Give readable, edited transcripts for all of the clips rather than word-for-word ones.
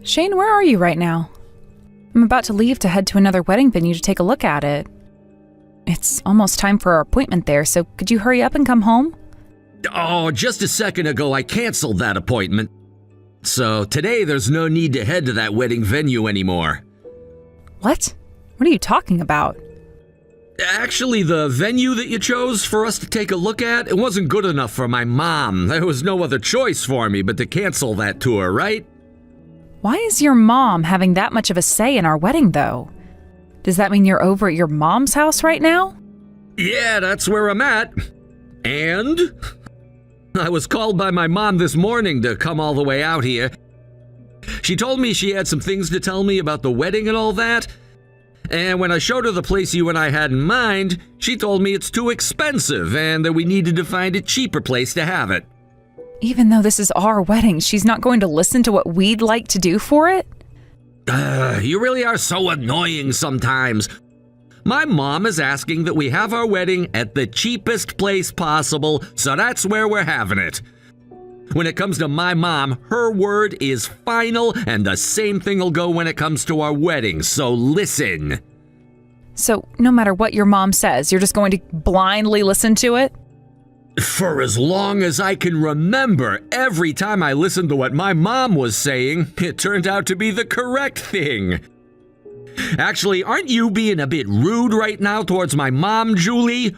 Shane, where are you right now? I'm about to leave to head to another wedding venue to take a look at it. It's almost time for our appointment there, so could you hurry up and come home? Oh, just a second ago I canceled that appointment. So today there's no need to head to that wedding venue anymore. What? What are you talking about? Actually, the venue that you chose for us to take a look at, it wasn't good enough for my mom. There was no other choice for me but to cancel that tour, right? Why is your mom having that much of a say in our wedding, though? Does that mean you're over at your mom's house right now? Yeah, that's where I'm at. And I was called by my mom this morning to come all the way out here. She told me she had some things to tell me about the wedding and all that. And when I showed her the place you and I had in mind, she told me it's too expensive and that we needed to find a cheaper place to have it. Even though this is our wedding, she's not going to listen to what we'd like to do for it? You really are so annoying sometimes. My mom is asking that we have our wedding at the cheapest place possible, so that's where we're having it. When it comes to my mom, her word is final, and the same thing will go when it comes to our wedding, so listen. So, no matter what your mom says, you're just going to blindly listen to it? For as long as I can remember, every time I listened to what my mom was saying, it turned out to be the correct thing. Actually, aren't you being a bit rude right now towards my mom, Julie?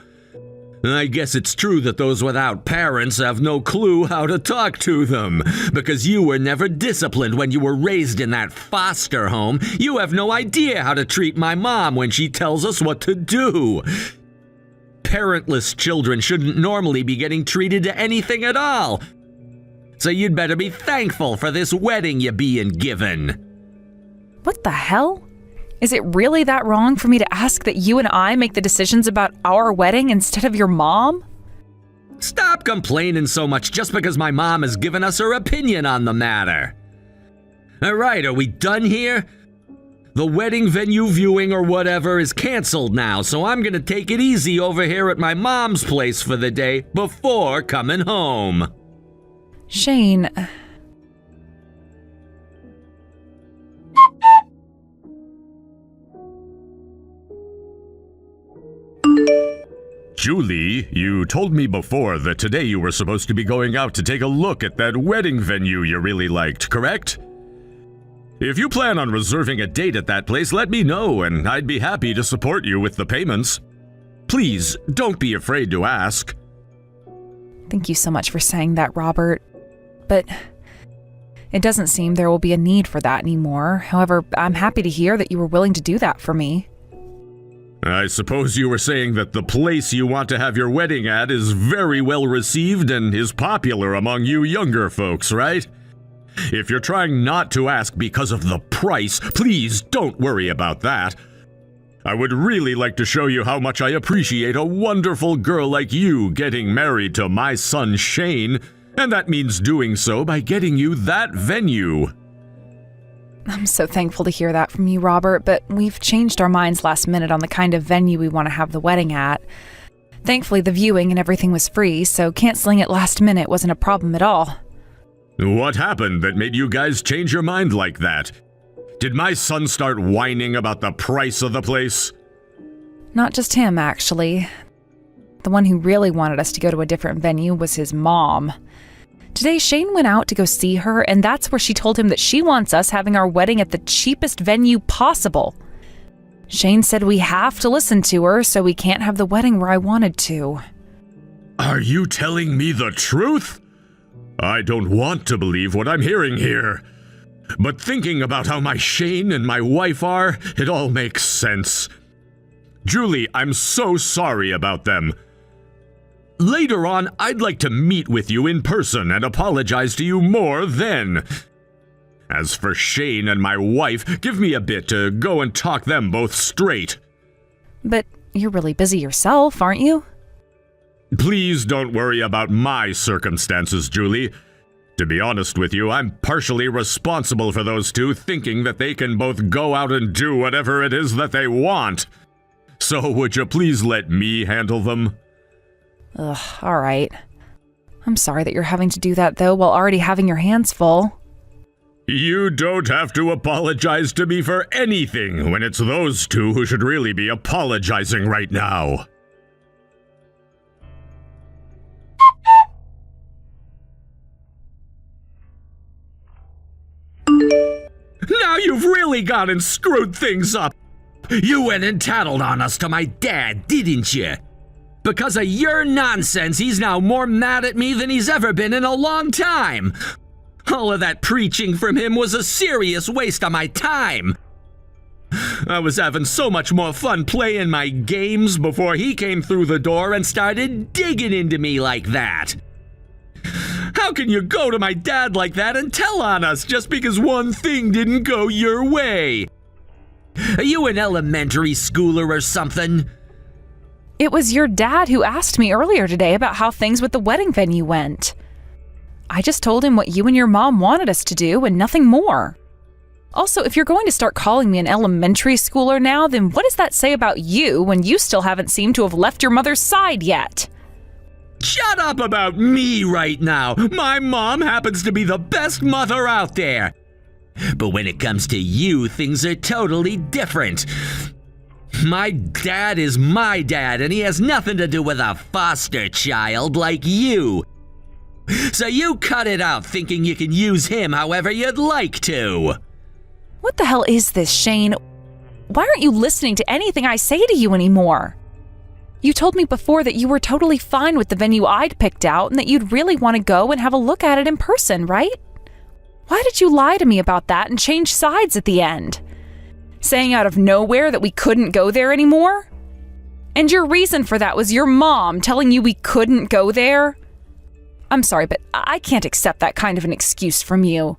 I guess it's true that those without parents have no clue how to talk to them. Because you were never disciplined when you were raised in that foster home, you have no idea how to treat my mom when she tells us what to do. Parentless children shouldn't normally be getting treated to anything at all. So you'd better be thankful for this wedding you're being given. What the hell? Is it really that wrong for me to ask that you and I make the decisions about our wedding instead of your mom? Stop complaining so much just because my mom has given us her opinion on the matter. All right, are we done here? The wedding venue viewing or whatever is canceled now, so I'm gonna take it easy over here at my mom's place for the day before coming home. Shane... Julie, you told me before that today you were supposed to be going out to take a look at that wedding venue you really liked, correct? If you plan on reserving a date at that place, let me know and I'd be happy to support you with the payments. Please, don't be afraid to ask. Thank you so much for saying that, Robert. But it doesn't seem there will be a need for that anymore. However, I'm happy to hear that you were willing to do that for me. I suppose you were saying that the place you want to have your wedding at is very well received and is popular among you younger folks, right? If you're trying not to ask because of the price, please don't worry about that. I would really like to show you how much I appreciate a wonderful girl like you getting married to my son Shane, and that means doing so by getting you that venue. I'm so thankful to hear that from you, Robert, but we've changed our minds last minute on the kind of venue we want to have the wedding at. Thankfully, the viewing and everything was free, so canceling it last minute wasn't a problem at all. What happened that made you guys change your mind like that? Did my son start whining about the price of the place? Not just him, actually. The one who really wanted us to go to a different venue was his mom. Today, Shane went out to go see her, and that's where she told him that she wants us having our wedding at the cheapest venue possible. Shane said we have to listen to her, so we can't have the wedding where I wanted to. Are you telling me the truth? I don't want to believe what I'm hearing here. But thinking about how my Shane and my wife are, it all makes sense. Julie, I'm so sorry about them. Later on, I'd like to meet with you in person and apologize to you more then. As for Shane and my wife, give me a bit to go and talk them both straight. But you're really busy yourself, aren't you? Please don't worry about my circumstances, Julie. To be honest with you, I'm partially responsible for those two thinking that they can both go out and do whatever it is that they want. So would you please let me handle them? Ugh, all right. I'm sorry that you're having to do that, though, while already having your hands full. You don't have to apologize to me for anything when it's those two who should really be apologizing right now. Now you've really gone and screwed things up. You went and tattled on us to my dad, didn't you? Because of your nonsense, he's now more mad at me than he's ever been in a long time. All of that preaching from him was a serious waste of my time. I was having so much more fun playing my games before he came through the door and started digging into me like that. How can you go to my dad like that and tell on us just because one thing didn't go your way? Are you an elementary schooler or something? It was your dad who asked me earlier today about how things with the wedding venue went. I just told him what you and your mom wanted us to do and nothing more. Also, if you're going to start calling me an elementary schooler now, then what does that say about you when you still haven't seemed to have left your mother's side yet? Shut up about me right now. My mom happens to be the best mother out there. But when it comes to you, things are totally different. My dad is my dad, and he has nothing to do with a foster child like you. So you cut it out thinking you can use him however you'd like to. What the hell is this, Shane? Why aren't you listening to anything I say to you anymore? You told me before that you were totally fine with the venue I'd picked out and that you'd really want to go and have a look at it in person, right? Why did you lie to me about that and change sides at the end? Saying out of nowhere that we couldn't go there anymore? And your reason for that was your mom telling you we couldn't go there? I'm sorry, but I can't accept that kind of an excuse from you.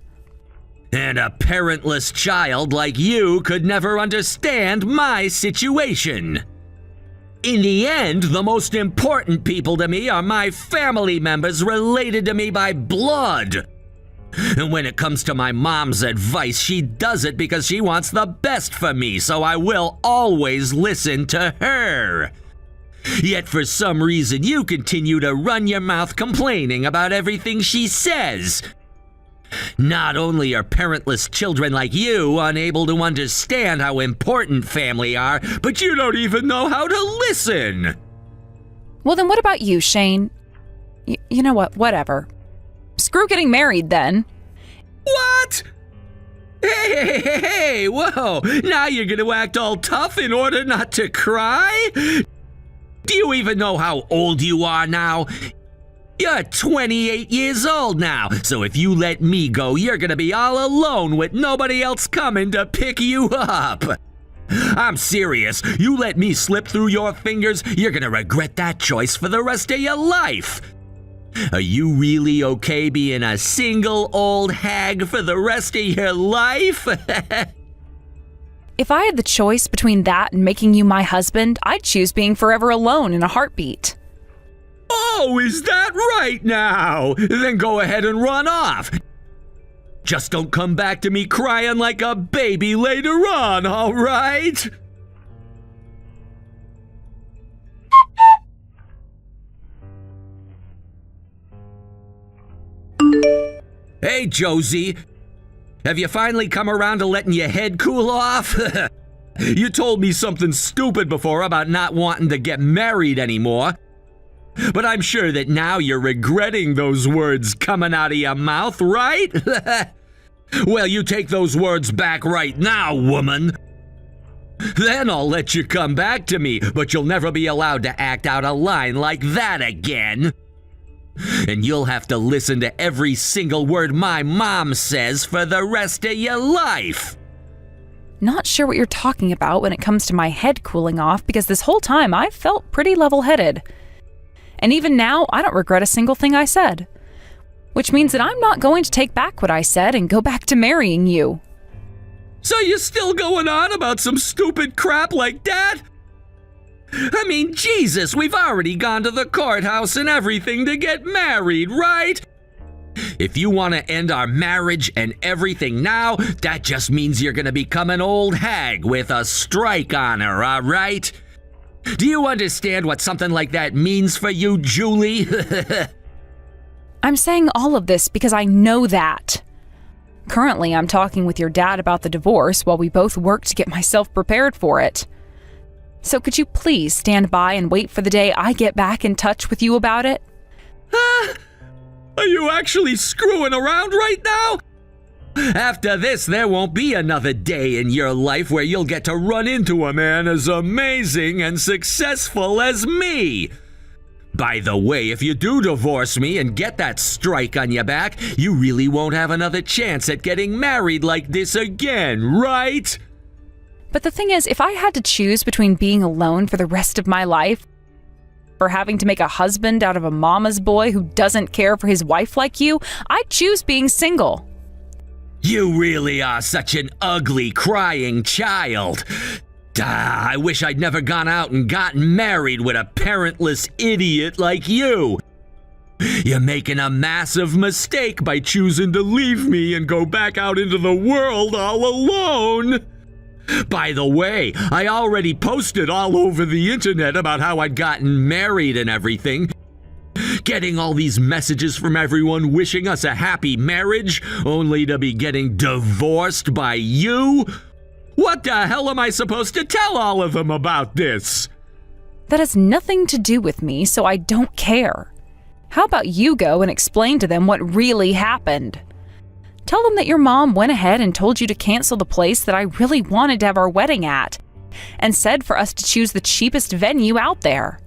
And a parentless child like you could never understand my situation. In the end, the most important people to me are my family members related to me by blood. And when it comes to my mom's advice, she does it because she wants the best for me, so I will always listen to her. Yet for some reason, you continue to run your mouth complaining about everything she says. Not only are parentless children like you unable to understand how important family are, but you don't even know how to listen. Well, then what about you, Shane? You know what? Whatever. Screw getting married, then. What? Hey, whoa. Now you're gonna act all tough in order not to cry? Do you even know how old you are now? You're 28 years old now, so if you let me go, you're gonna be all alone with nobody else coming to pick you up. I'm serious. You let me slip through your fingers, you're gonna regret that choice for the rest of your life. Are you really okay being a single old hag for the rest of your life? If I had the choice between that and making you my husband, I'd choose being forever alone in a heartbeat. Oh, is that right now? Then go ahead and run off. Just don't come back to me crying like a baby later on, all right? Hey, Josie. Have you finally come around to letting your head cool off? You told me something stupid before about not wanting to get married anymore. But I'm sure that now you're regretting those words coming out of your mouth, right? Well, you take those words back right now, woman. Then I'll let you come back to me, but you'll never be allowed to act out a line like that again. And you'll have to listen to every single word my mom says for the rest of your life. Not sure what you're talking about when it comes to my head cooling off, because this whole time I've felt pretty level-headed. And even now, I don't regret a single thing I said. Which means that I'm not going to take back what I said and go back to marrying you. So you're still going on about some stupid crap like that? I mean, Jesus, we've already gone to the courthouse and everything to get married, right? If you want to end our marriage and everything now, that just means you're going to become an old hag with a strike on her, all right? Do you understand what something like that means for you, Julie? I'm saying all of this because I know that. Currently, I'm talking with your dad about the divorce while we both work to get myself prepared for it. So could you please stand by and wait for the day I get back in touch with you about it? Are you actually screwing around right now? After this, there won't be another day in your life where you'll get to run into a man as amazing and successful as me. By the way, if you do divorce me and get that strike on your back, you really won't have another chance at getting married like this again, right? But the thing is, if I had to choose between being alone for the rest of my life or having to make a husband out of a mama's boy who doesn't care for his wife like you, I'd choose being single. You really are such an ugly, crying child. I wish I'd never gone out and gotten married with a parentless idiot like you. You're making a massive mistake by choosing to leave me and go back out into the world all alone. By the way, I already posted all over the internet about how I'd gotten married and everything. Getting all these messages from everyone wishing us a happy marriage, only to be getting divorced by you? What the hell am I supposed to tell all of them about this? That has nothing to do with me, so I don't care. How about you go and explain to them what really happened? Tell them that your mom went ahead and told you to cancel the place that I really wanted to have our wedding at, and said for us to choose the cheapest venue out there.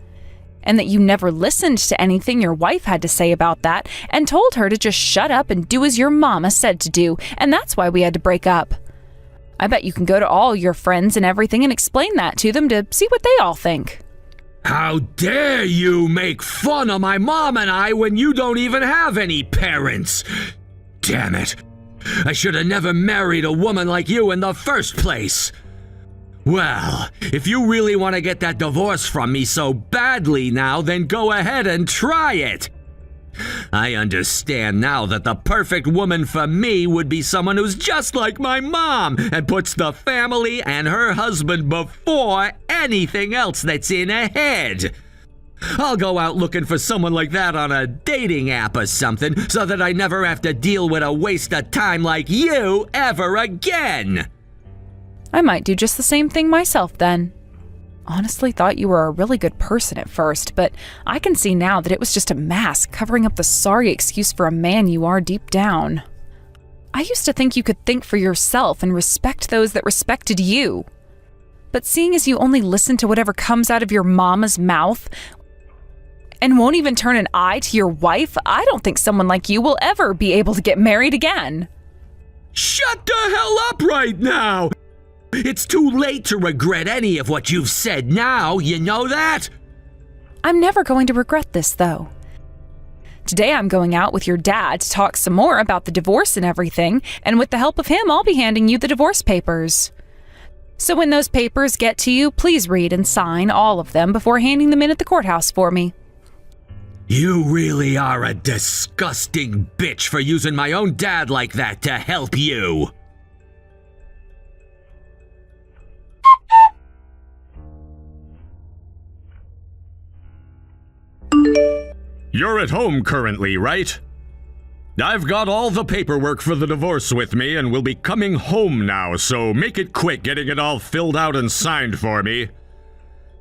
And that you never listened to anything your wife had to say about that and told her to just shut up and do as your mama said to do, and that's why we had to break up. I bet you can go to all your friends and everything and explain that to them to see what they all think. How dare you make fun of my mom and I when you don't even have any parents? Damn it. I should have never married a woman like you in the first place. Well, if you really want to get that divorce from me so badly now, then go ahead and try it. I understand now that the perfect woman for me would be someone who's just like my mom and puts the family and her husband before anything else that's in her head. I'll go out looking for someone like that on a dating app or something so that I never have to deal with a waste of time like you ever again. I might do just the same thing myself then. Honestly thought you were a really good person at first, but I can see now that it was just a mask covering up the sorry excuse for a man you are deep down. I used to think you could think for yourself and respect those that respected you. But seeing as you only listen to whatever comes out of your mama's mouth and won't even turn an eye to your wife, I don't think someone like you will ever be able to get married again. Shut the hell up right now! It's too late to regret any of what you've said now, you know that? I'm never going to regret this, though. Today I'm going out with your dad to talk some more about the divorce and everything, and with the help of him, I'll be handing you the divorce papers. So when those papers get to you, please read and sign all of them before handing them in at the courthouse for me. You really are a disgusting bitch for using my own dad like that to help you. You're at home currently, right? I've got all the paperwork for the divorce with me and will be coming home now, so make it quick getting it all filled out and signed for me.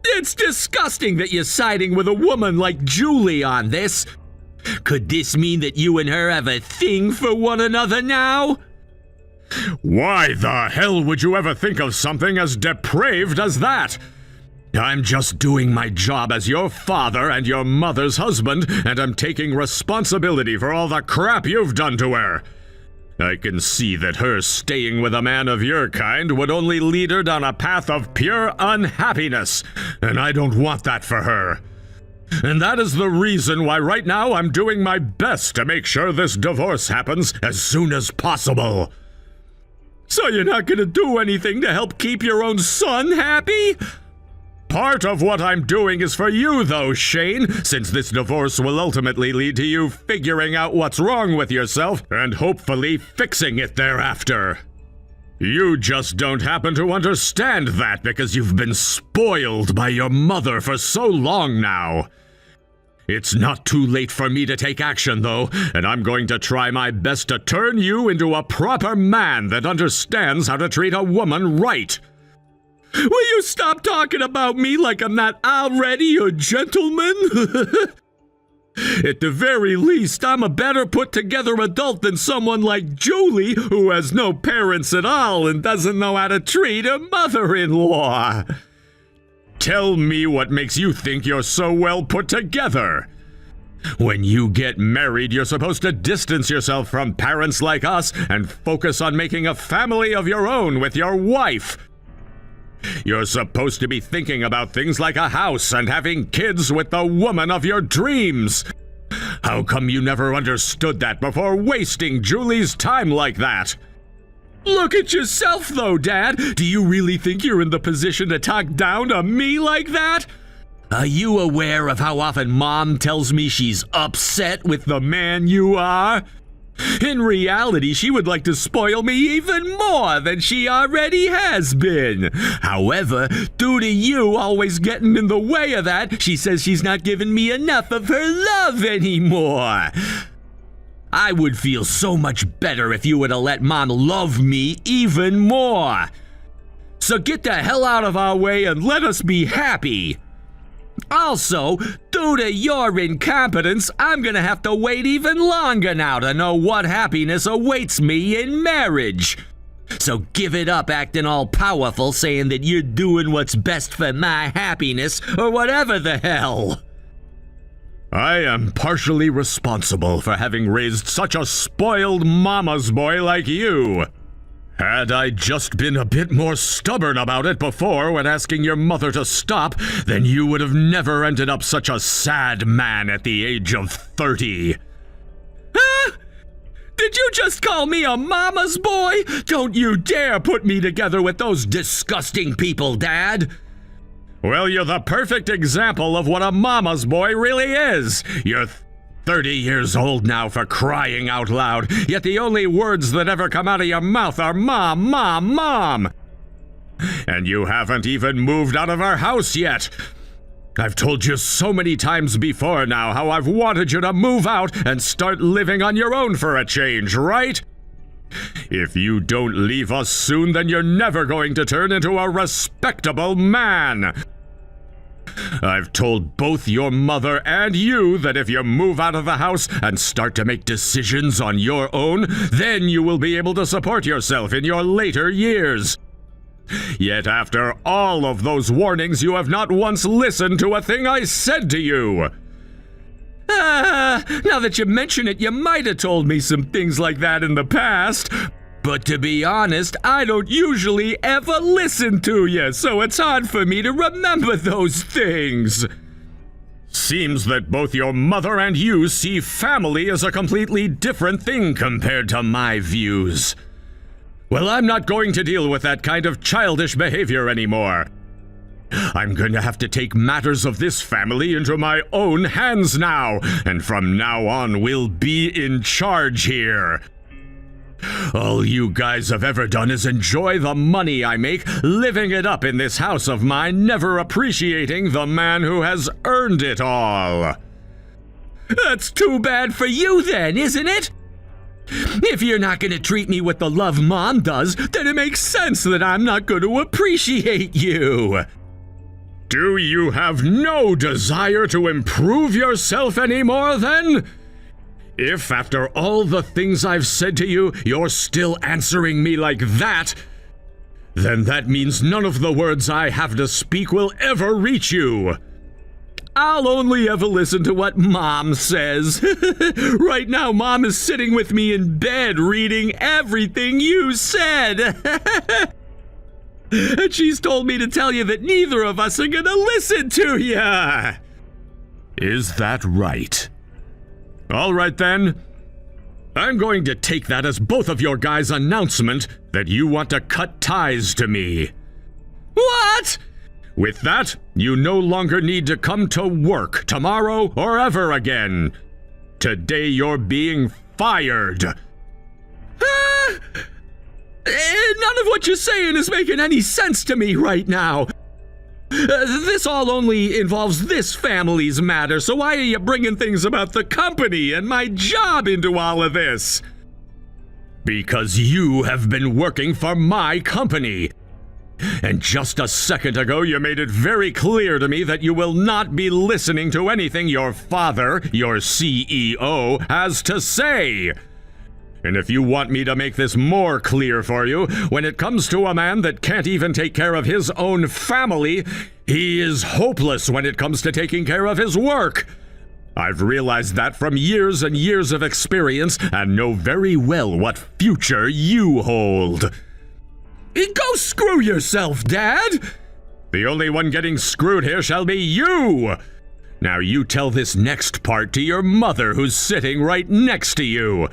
It's disgusting that you're siding with a woman like Julie on this. Could this mean that you and her have a thing for one another now? Why the hell would you ever think of something as depraved as that? I'm just doing my job as your father and your mother's husband, and I'm taking responsibility for all the crap you've done to her. I can see that her staying with a man of your kind would only lead her down a path of pure unhappiness, and I don't want that for her. And that is the reason why right now I'm doing my best to make sure this divorce happens as soon as possible. So you're not gonna do anything to help keep your own son happy? Part of what I'm doing is for you, though, Shane, since this divorce will ultimately lead to you figuring out what's wrong with yourself and hopefully fixing it thereafter. You just don't happen to understand that because you've been spoiled by your mother for so long now. It's not too late for me to take action, though, and I'm going to try my best to turn you into a proper man that understands how to treat a woman right. Will you stop talking about me like I'm not already a gentleman? At the very least, I'm a better put-together adult than someone like Julie, who has no parents at all and doesn't know how to treat a mother-in-law. Tell me what makes you think you're so well put together. When you get married, you're supposed to distance yourself from parents like us and focus on making a family of your own with your wife. You're supposed to be thinking about things like a house and having kids with the woman of your dreams. How come you never understood that before wasting Julie's time like that? Look at yourself, though, Dad. Do you really think you're in the position to talk down to me like that? Are you aware of how often Mom tells me she's upset with the man you are? In reality, she would like to spoil me even more than she already has been. However, due to you always getting in the way of that, she says she's not giving me enough of her love anymore. I would feel so much better if you would have let Mom love me even more. So get the hell out of our way and let us be happy. Also, due to your incompetence, I'm gonna have to wait even longer now to know what happiness awaits me in marriage. So give it up acting all powerful, saying that you're doing what's best for my happiness, or whatever the hell. I am partially responsible for having raised such a spoiled mama's boy like you. Had I just been a bit more stubborn about it before when asking your mother to stop, then you would have never ended up such a sad man at the age of 30. Huh? Did you just call me a mama's boy? Don't you dare put me together with those disgusting people, Dad. Well, you're the perfect example of what a mama's boy really is. You're 30 years old now, for crying out loud, yet the only words that ever come out of your mouth are Mom, Mom, Mom. And you haven't even moved out of our house yet. I've told you so many times before now how I've wanted you to move out and start living on your own for a change, right? If you don't leave us soon, then you're never going to turn into a respectable man. I've told both your mother and you that if you move out of the house and start to make decisions on your own, then you will be able to support yourself in your later years. Yet after all of those warnings, you have not once listened to a thing I said to you. Now that you mention it, you might have told me some things like that in the past. But to be honest, I don't usually ever listen to you, so it's hard for me to remember those things. Seems that both your mother and you see family as a completely different thing compared to my views. Well, I'm not going to deal with that kind of childish behavior anymore. I'm going to have to take matters of this family into my own hands now, and from now on we'll be in charge here. All you guys have ever done is enjoy the money I make, living it up in this house of mine, never appreciating the man who has earned it all. That's too bad for you then, isn't it? If you're not going to treat me with the love Mom does, then it makes sense that I'm not going to appreciate you. Do you have no desire to improve yourself anymore, then? If, after all the things I've said to you, you're still answering me like that, then that means none of the words I have to speak will ever reach you. I'll only ever listen to what Mom says. Right now, Mom is sitting with me in bed reading everything you said. And she's told me to tell you that neither of us are gonna listen to you. Is that right? All right then. I'm going to take that as both of your guys' announcement that you want to cut ties to me. What? With that, you no longer need to come to work tomorrow or ever again. Today you're being fired. None of what you're saying is making any sense to me right now. This all only involves this family's matter, so why are you bringing things about the company and my job into all of this? Because you have been working for my company. And just a second ago, you made it very clear to me that you will not be listening to anything your father, your CEO, has to say. And if you want me to make this more clear for you, when it comes to a man that can't even take care of his own family, he is hopeless when it comes to taking care of his work. I've realized that from years and years of experience and know very well what future you hold. Go screw yourself, Dad! The only one getting screwed here shall be you! Now you tell this next part to your mother who's sitting right next to you.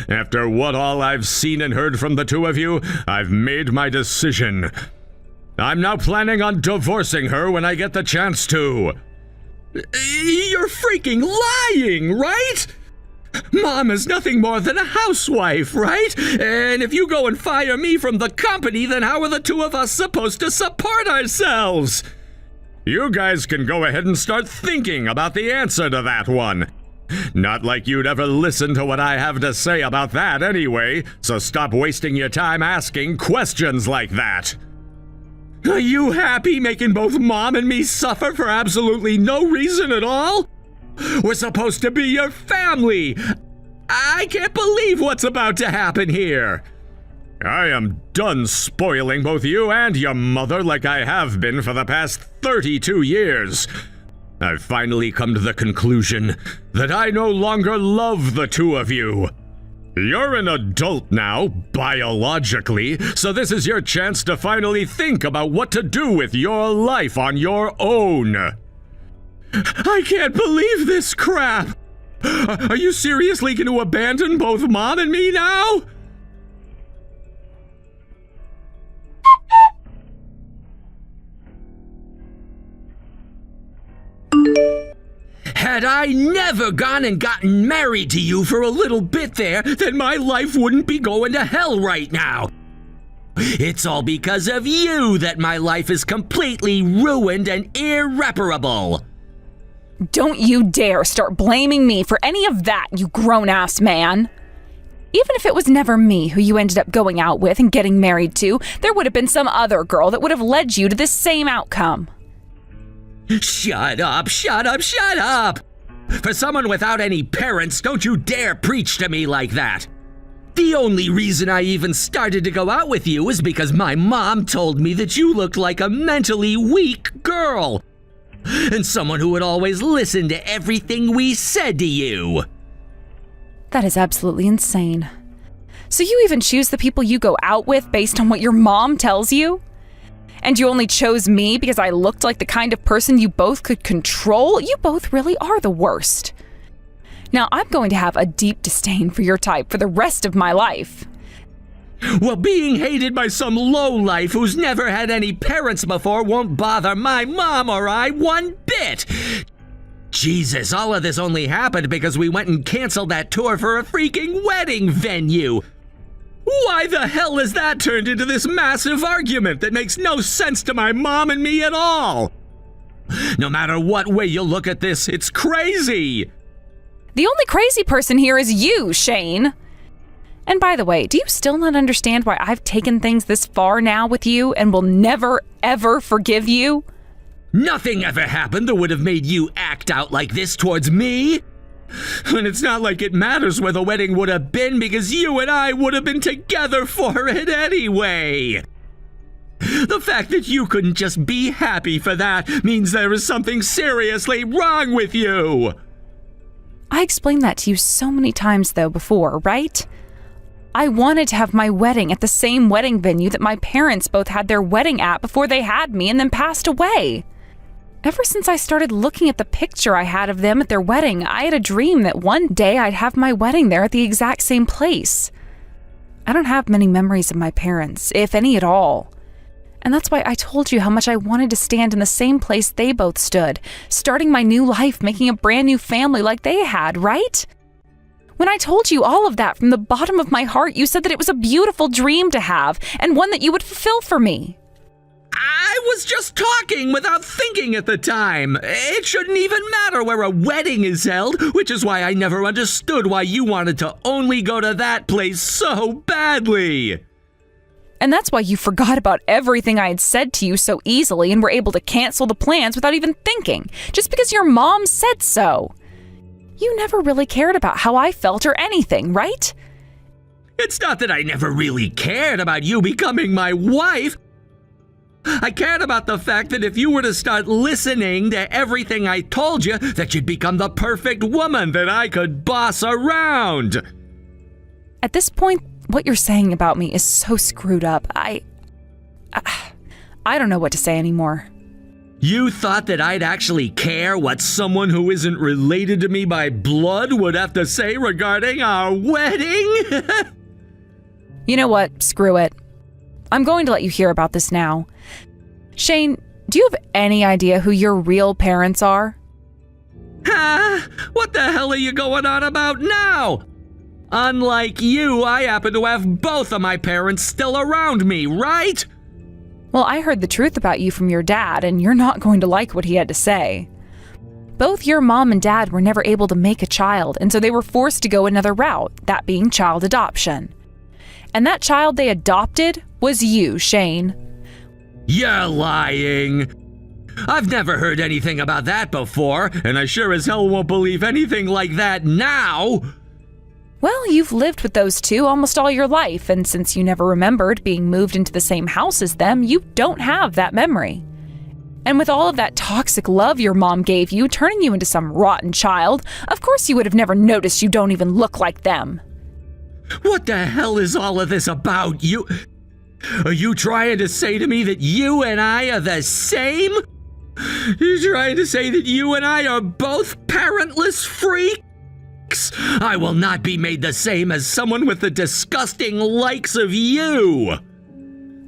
After what all I've seen and heard from the two of you, I've made my decision. I'm now planning on divorcing her when I get the chance to. You're freaking lying, right? Mom is nothing more than a housewife, right? And if you go and fire me from the company, then how are the two of us supposed to support ourselves? You guys can go ahead and start thinking about the answer to that one. Not like you'd ever listen to what I have to say about that anyway, so stop wasting your time asking questions like that. Are you happy making both Mom and me suffer for absolutely no reason at all? We're supposed to be your family. I can't believe what's about to happen here. I am done spoiling both you and your mother like I have been for the past 32 years. I've finally come to the conclusion that I no longer love the two of you. You're an adult now, biologically, so this is your chance to finally think about what to do with your life on your own. I can't believe this crap! Are you seriously going to abandon both Mom and me now? Had I never gone and gotten married to you for a little bit there, then my life wouldn't be going to hell right now. It's all because of you that my life is completely ruined and irreparable. Don't you dare start blaming me for any of that, you grown-ass man. Even if it was never me who you ended up going out with and getting married to, there would have been some other girl that would have led you to this same outcome. Shut up, shut up, shut up! For someone without any parents, don't you dare preach to me like that. The only reason I even started to go out with you is because my mom told me that you looked like a mentally weak girl. And someone who would always listen to everything we said to you. That is absolutely insane. So you even choose the people you go out with based on what your mom tells you? And you only chose me because I looked like the kind of person you both could control? You both really are the worst. Now I'm going to have a deep disdain for your type for the rest of my life. Well, being hated by some lowlife who's never had any parents before won't bother my mom or I one bit. Jesus, all of this only happened because we went and canceled that tour for a freaking wedding venue. Why the hell has that turned into this massive argument that makes no sense to my mom and me at all? No matter what way you look at this, it's crazy. The only crazy person here is you, Shane. And by the way, do you still not understand why I've taken things this far now with you and will never, ever forgive you? Nothing ever happened that would have made you act out like this towards me. And it's not like it matters where the wedding would have been because you and I would have been together for it anyway. The fact that you couldn't just be happy for that means there is something seriously wrong with you. I explained that to you so many times though before, right? I wanted to have my wedding at the same wedding venue that my parents both had their wedding at before they had me and then passed away. Ever since I started looking at the picture I had of them at their wedding, I had a dream that one day I'd have my wedding there at the exact same place. I don't have many memories of my parents, if any at all. And that's why I told you how much I wanted to stand in the same place they both stood, starting my new life, making a brand new family like they had, right? When I told you all of that from the bottom of my heart, you said that it was a beautiful dream to have and one that you would fulfill for me. I was just talking without thinking at the time. It shouldn't even matter where a wedding is held, which is why I never understood why you wanted to only go to that place so badly. And that's why you forgot about everything I had said to you so easily and were able to cancel the plans without even thinking, just because your mom said so. You never really cared about how I felt or anything, right? It's not that I never really cared about you becoming my wife. I cared about the fact that if you were to start listening to everything I told you, that you'd become the perfect woman that I could boss around. At this point, what you're saying about me is so screwed up. I don't know what to say anymore. You thought that I'd actually care what someone who isn't related to me by blood would have to say regarding our wedding? You know what? Screw it. I'm going to let you hear about this now. Shane, do you have any idea who your real parents are? Huh? What the hell are you going on about now? Unlike you, I happen to have both of my parents still around me, right? Well, I heard the truth about you from your dad, and you're not going to like what he had to say. Both your mom and dad were never able to make a child, and so they were forced to go another route, that being child adoption. And that child they adopted was you, Shane. You're lying. I've never heard anything about that before, and I sure as hell won't believe anything like that now. Well, you've lived with those two almost all your life, and since you never remembered being moved into the same house as them, you don't have that memory. And with all of that toxic love your mom gave you, turning you into some rotten child, of course you would have never noticed you don't even look like them. What the hell is all of this about? Are you trying to say to me that you and I are the same? You're trying to say that you and I are both parentless freaks? I will not be made the same as someone with the disgusting likes of you.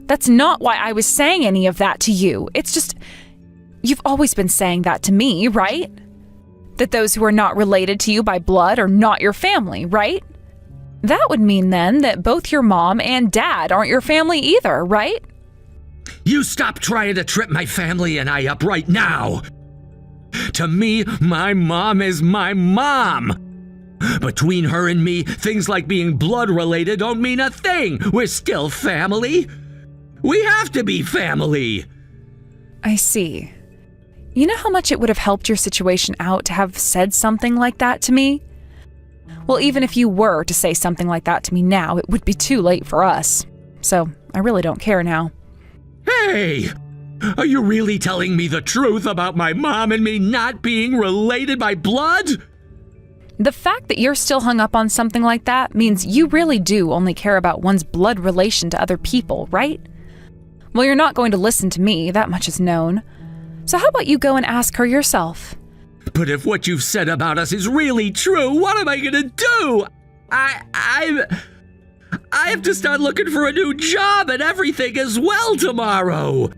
That's not why I was saying any of that to you. It's just, you've always been saying that to me, right? That those who are not related to you by blood are not your family, right? That would mean then that both your mom and dad aren't your family either, right? You stop trying to trip my family and I up right now. To me, my mom is my mom. Between her and me, things like being blood related don't mean a thing. We're still family. We have to be family. I see. You know how much it would have helped your situation out to have said something like that to me? Well, even if you were to say something like that to me now, it would be too late for us. So, I really don't care now. Hey! Are you really telling me the truth about my mom and me not being related by blood? The fact that you're still hung up on something like that means you really do only care about one's blood relation to other people, right? Well, you're not going to listen to me, that much is known. So how about you go and ask her yourself? But if what you've said about us is really true, what am I gonna do? I have to start looking for a new job and everything as well tomorrow.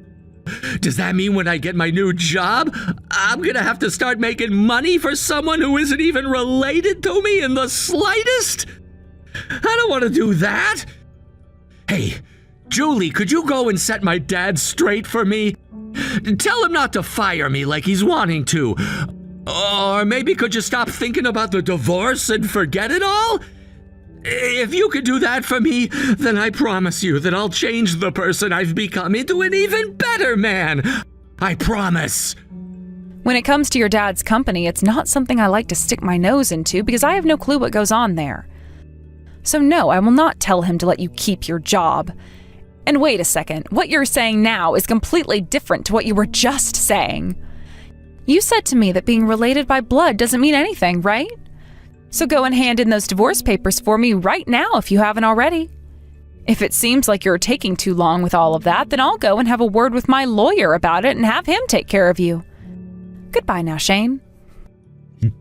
Does that mean when I get my new job, I'm gonna have to start making money for someone who isn't even related to me in the slightest? I don't want to do that. Hey, Julie, could you go and set my dad straight for me? Tell him not to fire me like he's wanting to. Or maybe could you stop thinking about the divorce and forget it all? If you could do that for me, then I promise you that I'll change the person I've become into an even better man. I promise. When it comes to your dad's company, it's not something I like to stick my nose into because I have no clue what goes on there. So no, I will not tell him to let you keep your job. And wait a second, what you're saying now is completely different to what you were just saying. You said to me that being related by blood doesn't mean anything, right? So go and hand in those divorce papers for me right now if you haven't already. If it seems like you're taking too long with all of that, then I'll go and have a word with my lawyer about it and have him take care of you. Goodbye now, Shane.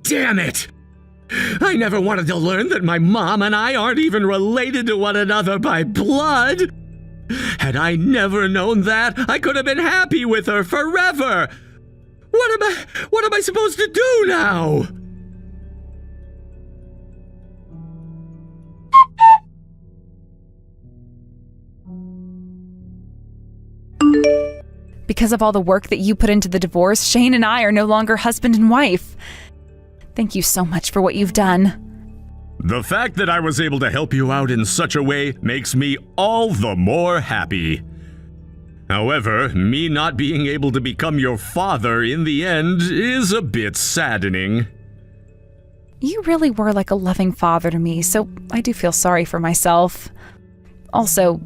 Damn it! I never wanted to learn that my mom and I aren't even related to one another by blood. Had I never known that, I could have been happy with her forever. What am I supposed to do now? Because of all the work that you put into the divorce, Shane and I are no longer husband and wife. Thank you so much for what you've done. The fact that I was able to help you out in such a way makes me all the more happy. However, me not being able to become your father in the end is a bit saddening. You really were like a loving father to me, so I do feel sorry for myself. Also,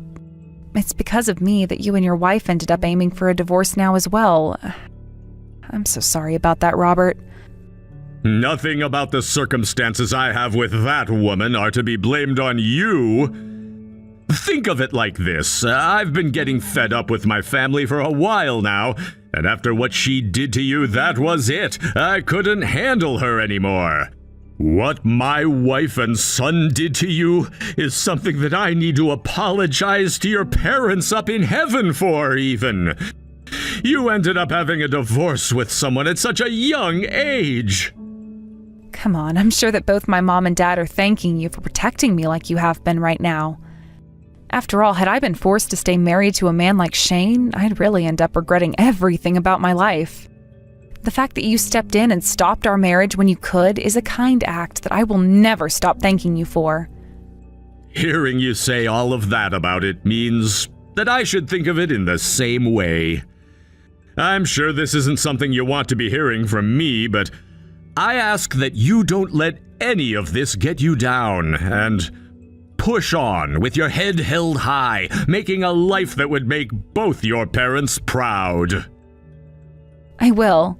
it's because of me that you and your wife ended up aiming for a divorce now as well. I'm so sorry about that, Robert. Nothing about the circumstances I have with that woman are to be blamed on you. Think of it like this. I've been getting fed up with my family for a while now, and after what she did to you, that was it. I couldn't handle her anymore. What my wife and son did to you is something that I need to apologize to your parents up in heaven for, even. You ended up having a divorce with someone at such a young age. Come on, I'm sure that both my mom and dad are thanking you for protecting me like you have been right now. After all, had I been forced to stay married to a man like Shane, I'd really end up regretting everything about my life. The fact that you stepped in and stopped our marriage when you could is a kind act that I will never stop thanking you for. Hearing you say all of that about it means that I should think of it in the same way. I'm sure this isn't something you want to be hearing from me, but I ask that you don't let any of this get you down, and push on with your head held high, making a life that would make both your parents proud. I will.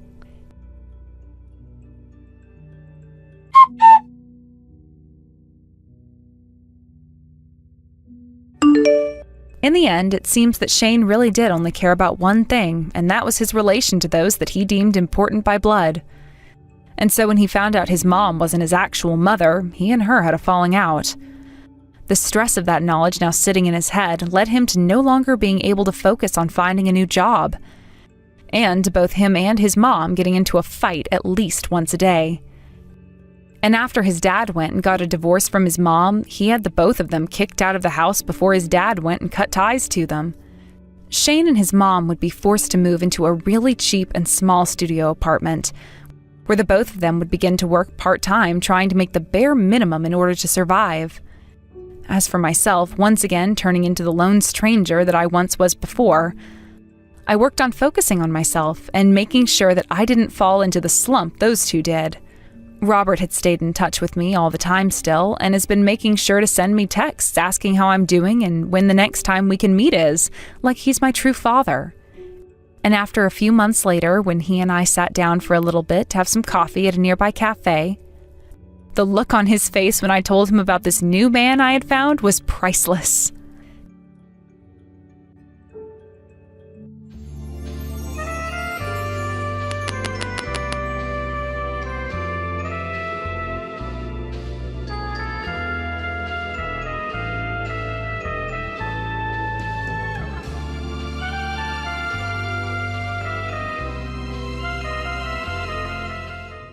In the end, it seems that Shane really did only care about one thing, and that was his relation to those that he deemed important by blood. And so when he found out his mom wasn't his actual mother, he and her had a falling out. The stress of that knowledge now sitting in his head led him to no longer being able to focus on finding a new job, and both him and his mom getting into a fight at least once a day. And after his dad went and got a divorce from his mom, he had the both of them kicked out of the house before his dad went and cut ties to them. Shane and his mom would be forced to move into a really cheap and small studio apartment, where the both of them would begin to work part-time trying to make the bare minimum in order to survive. As for myself, once again turning into the lone stranger that I once was before, I worked on focusing on myself and making sure that I didn't fall into the slump those two did. Robert had stayed in touch with me all the time still and has been making sure to send me texts asking how I'm doing and when the next time we can meet is, like he's my true father. And after a few months later, when he and I sat down for a little bit to have some coffee at a nearby cafe, the look on his face when I told him about this new man I had found was priceless.